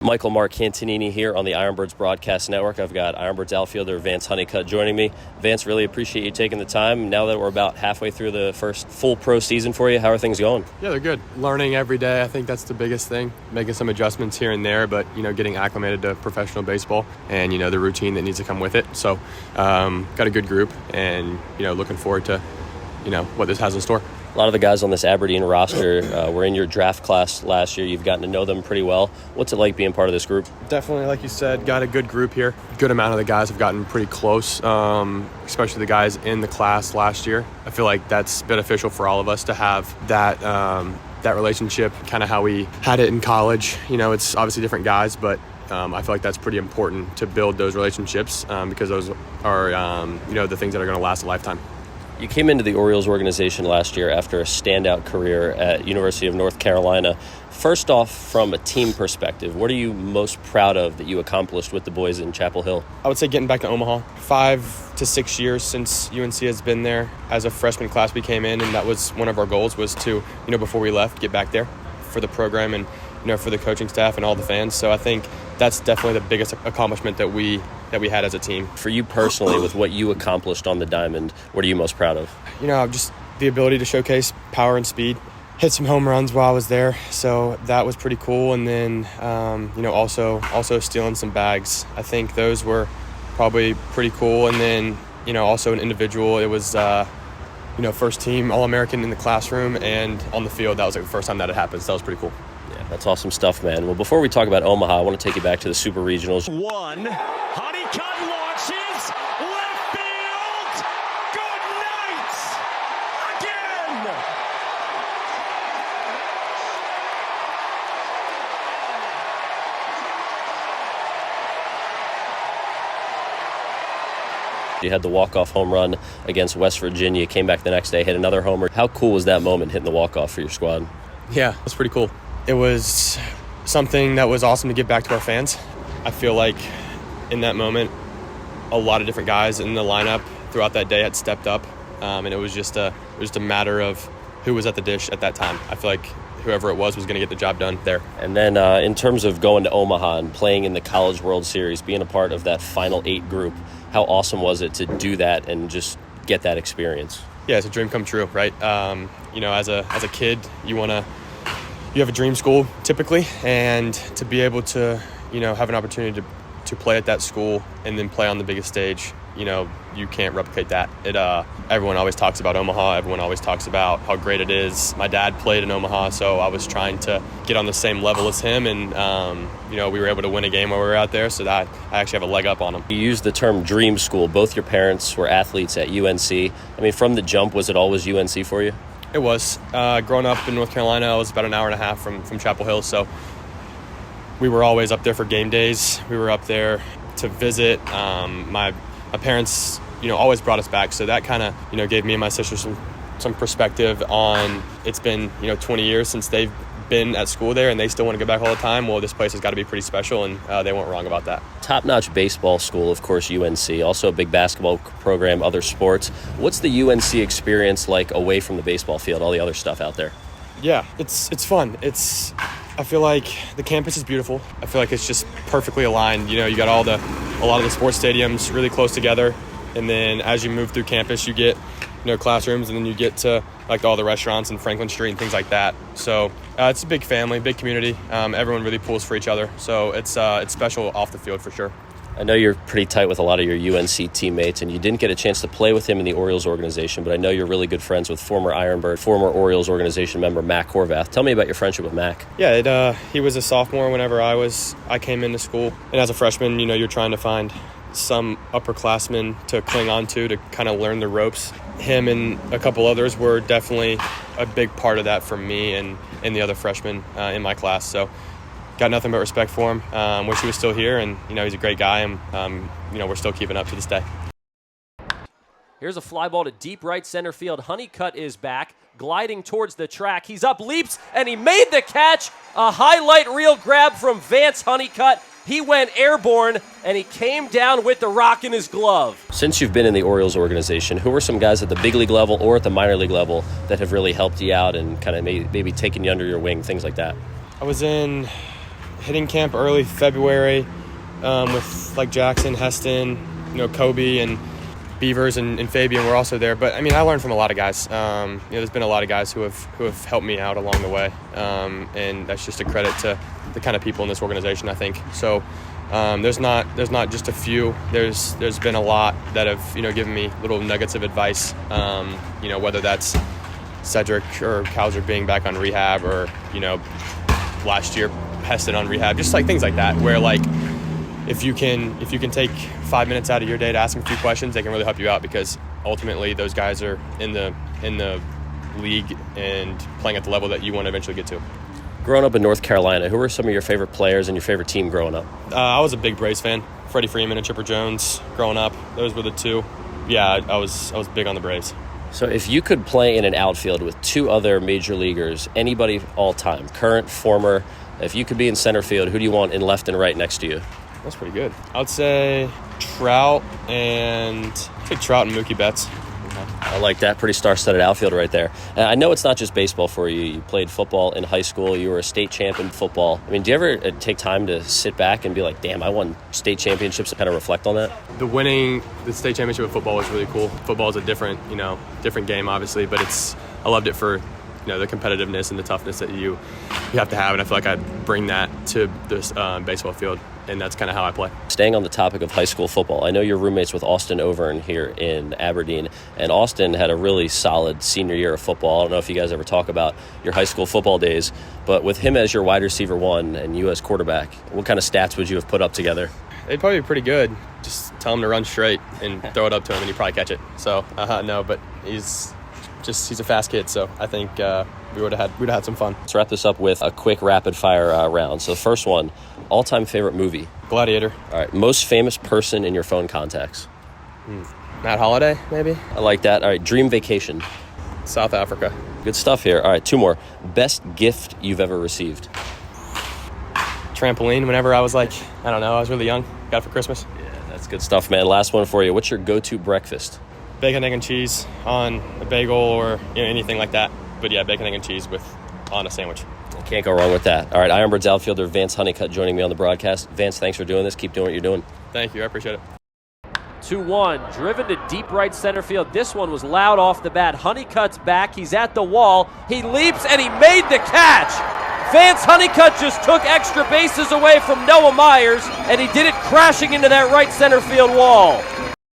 Michael Marcantonini here on the IronBirds broadcast network. I've got IronBirds outfielder Vance Honeycutt joining me. Vance, really appreciate you taking the time. Now that we're about halfway through the first full pro season for you, how are things going? Yeah, they're good. Learning every day, I think that's the biggest thing. Making some adjustments here and there, but, getting acclimated to professional baseball and, the routine that needs to come with it. So, got a good group and, looking forward to, what this has in store. A lot of the guys on this Aberdeen roster were in your draft class last year. You've gotten to know them pretty well. What's it like being part of this group? Definitely, like you said, got a good group here. Good amount of the guys have gotten pretty close, especially the guys in the class last year. I feel like that's beneficial for all of us to have that relationship, kind of how we had it in college. It's obviously different guys, but I feel like that's pretty important to build those relationships because those are, the things that are going to last a lifetime. You came into the Orioles organization last year after a standout career at University of North Carolina. First off, from a team perspective, what are you most proud of that you accomplished with the boys in Chapel Hill? I would say getting back to Omaha. 5 to 6 years since UNC has been there. As a freshman class, we came in, and that was one of our goals was to, before we left, get back there for the program and, for the coaching staff and all the fans. So I think that's definitely the biggest accomplishment that we had as a team. For you personally, with what you accomplished on the diamond, what are you most proud of? Just the ability to showcase power and speed. Hit some home runs while I was there, so that was pretty cool. And then, also stealing some bags. I think those were probably pretty cool. And then, also an individual. It was, first team All-American in the classroom and on the field. That was the first time that had happened, so that was pretty cool. Yeah, that's awesome stuff, man. Well, before we talk about Omaha, I want to take you back to the Super Regionals. Honeycutt launches left field. Good night again. You had the walk-off home run against West Virginia, came back the next day, hit another homer. How cool was that moment, hitting the walk-off for your squad? Yeah, that's pretty cool. It was something that was awesome to give back to our fans. I feel like in that moment, a lot of different guys in the lineup throughout that day had stepped up, and it was just a matter of who was at the dish at that time. I feel like whoever it was going to get the job done there. And then in terms of going to Omaha and playing in the College World Series, being a part of that Final 8 group, how awesome was it to do that and just get that experience? Yeah, it's a dream come true, right? As a kid, you have a dream school typically, and to be able to, have an opportunity to play at that school and then play on the biggest stage, you can't replicate that. Everyone always talks about Omaha. Everyone always talks about how great it is. My dad played in Omaha, so I was trying to get on the same level as him, and we were able to win a game while we were out there, so that I actually have a leg up on him. You used the term dream school. Both your parents were athletes at UNC. I mean, from the jump, was it always UNC for you? It was. Growing up in North Carolina, I was about an hour and a half from Chapel Hill, so we were always up there for game days. We were up there to visit. My parents, always brought us back, so that kind of, gave me and my sister some perspective on. It's been 20 years since they've been at school there, and they still want to go back all the time. Well, this place has got to be pretty special, and they weren't wrong about that. Top-notch baseball school, of course, UNC. Also a big basketball program, other sports. What's the UNC experience like away from the baseball field, all the other stuff out there? Yeah, it's fun. I feel like the campus is beautiful. I feel like it's just perfectly aligned. You got a lot of the sports stadiums really close together, and then as you move through campus, you get classrooms, and then you get to like all the restaurants in Franklin Street and things like that. So it's a big family, big community. Everyone really pulls for each other. So it's special off the field for sure. I know you're pretty tight with a lot of your UNC teammates, and you didn't get a chance to play with him in the Orioles organization, but I know you're really good friends with former IronBird, former Orioles organization member Mac Horvath. Tell me about your friendship with Mac. Yeah, he was a sophomore whenever I came into school. And as a freshman, you're trying to find some upperclassmen to cling on to kind of learn the ropes. Him and a couple others were definitely a big part of that for me and the other freshmen in my class. So got nothing but respect for him. Wish he was still here, and he's a great guy, and we're still keeping up to this day. Here's a fly ball to deep right center field. Honeycutt is back, gliding towards the track. He's up, leaps, and he made the catch. A highlight reel grab from Vance Honeycutt. He went airborne, and he came down with the rock in his glove. Since you've been in the Orioles organization, who are some guys at the big league level or at the minor league level that have really helped you out and kind of maybe taken you under your wing, things like that? I was in hitting camp early February with like Jackson, Heston, Kobe and Beavers and Fabian were also there. But I mean, I learned from a lot of guys. There's been a lot of guys who have helped me out along the way, and that's just a credit to the kind of people in this organization, I think. So there's not just a few. There's been a lot that have given me little nuggets of advice. Whether that's Cedric or Kauser being back on rehab, or last year Heston on rehab, just like things like that, where like if you can take 5 minutes out of your day to ask them a few questions, they can really help you out, because ultimately those guys are in the league and playing at the level that you want to eventually get to. Growing up in North Carolina, who were some of your favorite players and your favorite team growing up? I was a big Braves fan. Freddie Freeman and Chipper Jones growing up. Those were the two. Yeah, I was big on the Braves. So if you could play in an outfield with two other major leaguers, anybody all time, current, former, if you could be in center field, who do you want in left and right next to you? That's pretty good. I would say Trout and Mookie Betts. I like that. Pretty star-studded outfield right there. And I know it's not just baseball for you. You played football in high school. You were a state champ in football. I mean, do you ever take time to sit back and be like, damn, I won state championships, and kind of reflect on that? Winning the state championship of football was really cool. Football is a different game, obviously, but I loved it for the competitiveness and the toughness that you have to have, and I feel like I bring that to this baseball field, and that's kind of how I play. Staying on the topic of high school football, I know you're roommates with Austin Overn here in Aberdeen, and Austin had a really solid senior year of football. I don't know if you guys ever talk about your high school football days, but with him as your wide receiver one and you as quarterback, what kind of stats would you have put up together? They'd probably be pretty good. Just tell him to run straight and throw it up to him, and he'd probably catch it. So, no, but he's a fast kid, so I think we'd have had some fun. Let's wrap this up with a quick rapid-fire round. So the first one, all-time favorite movie? Gladiator. All right, most famous person in your phone contacts? Matt Holliday, maybe? I like that. All right, dream vacation? South Africa. Good stuff here. All right, two more. Best gift you've ever received? Trampoline, whenever I was I was really young. Got it for Christmas. Yeah, that's good stuff, man. Last one for you. What's your go-to breakfast? Bacon, egg, and cheese on a bagel, or anything like that. But yeah, bacon, egg, and cheese on a sandwich. Can't go wrong with that. All right, IronBirds outfielder Vance Honeycutt joining me on the broadcast. Vance, thanks for doing this. Keep doing what you're doing. Thank you. I appreciate it. 2-1, driven to deep right center field. This one was loud off the bat. Honeycutt's back. He's at the wall. He leaps, and he made the catch. Vance Honeycutt just took extra bases away from Noah Myers, and he did it crashing into that right center field wall.